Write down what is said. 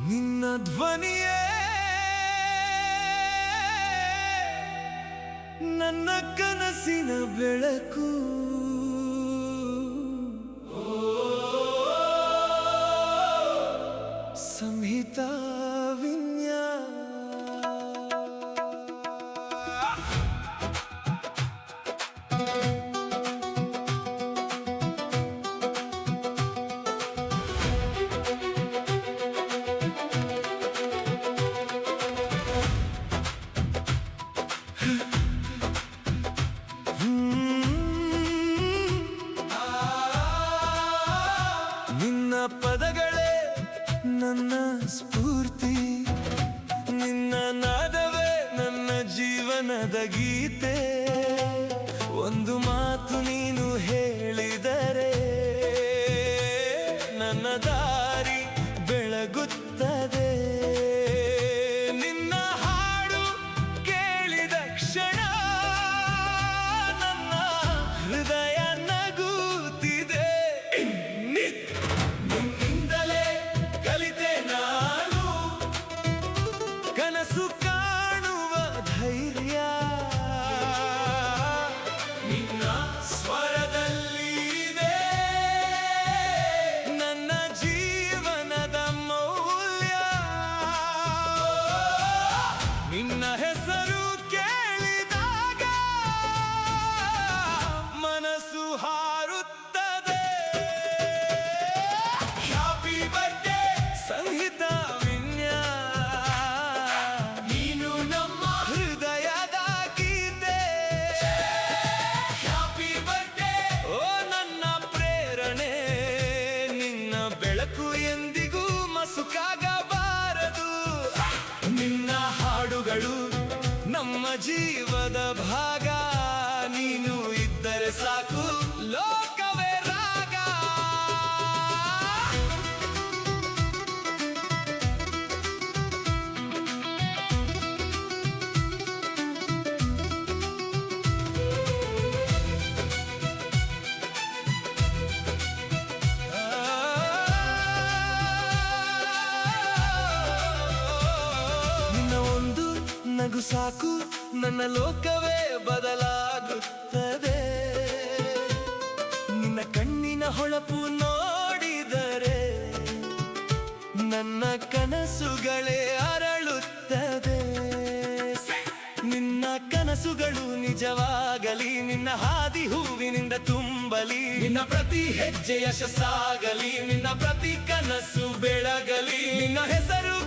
ನಿನ್ನ ಧ್ವನಿಯೇ ನನ್ನ ಕನಸಿನ ಬೆಳಕು. ಸಂಹಿತಾ ನಿನ್ನ ಪದಗಳೇ ನನ್ನ ಸ್ಫೂರ್ತಿ, ನಿನ್ನ ನಾದವೇ ನನ್ನ ಜೀವನದ ಗೀತೆ. ಒಂದು ಮಾತು ನೀನು ಹೇಳಿದರೆ ನನ್ನ ದಾರಿ ಬೆಳಗುತ್ತದೆ. ನಿನ್ನ ಹಾಡು ಕೇಳಿದ ಕ್ಷಣ ನನ್ನ ಹೃದಯ ನಗುತ್ತಿದೆ. ನಿನ್ನಿಂದಲೇ ಕಲಿತೆ ನಾನು ಕನಸು ಕಾಣುವ ಧೈರ್ಯ. ನಿನ್ನ ಸ್ವರದಲ್ಲಿ ಇದೆ ನನ್ನ ಜೀವನದ ಮೌಲ್ಯ. ನಿನ್ನ ಹೆಸರು ಕೇಳಿದಾಗ ಮನಸ್ಸು ಹಾರುತ್ತದೆ. ಹ್ಯಾಪಿ ಬರ್ಡೇ ಸಂಹಿತಾ ವಿನ್ಯಾ, ನೀನು ನಮ್ಮ ಹೃದಯದ ಗೀತೆ. ಹ್ಯಾಪಿ ಬರ್ಡೇ ಓ ನನ್ನ ಪ್ರೇರಣೆ, ನಿನ್ನ ಬೆಳಕು ಎಂದಿಗೂ ಮಸುಕಾಗಬಾರದು. ನಿನ್ನ ಹಾಡುಗಳು ನಮ್ಮ ಜೀವದ ಭಾಗ, ನೀನು ಇದ್ದರೆ ಸಾಕು ಲೋಕವೇ ರಾಗ. ನಿನ್ನ ಒಂದು ನಗು ಸಾಕು ನನ್ನ ಲೋಕವೇ ಬದಲಾಗುತ್ತದೆ. ನಿನ್ನ ಕಣ್ಣಿನ ಹೊಳಪು ನೋಡಿದರೆ ನನ್ನ ಕನಸುಗಳೇ ಅರಳುತ್ತದೆ. ನಿನ್ನ ಕನಸುಗಳು ನಿಜವಾಗಲಿ, ನಿನ್ನ ಹಾದಿ ಹೂವಿನಿಂದ ತುಂಬಲಿ. ನಿನ್ನ ಪ್ರತಿ ಹೆಜ್ಜೆ ಯಶಸ್ಸಾಗಲಿ, ನಿನ್ನ ಪ್ರತಿ ಕನಸು ಬೆಳಗಲಿ. ನಿನ್ನ ಹೆಸರು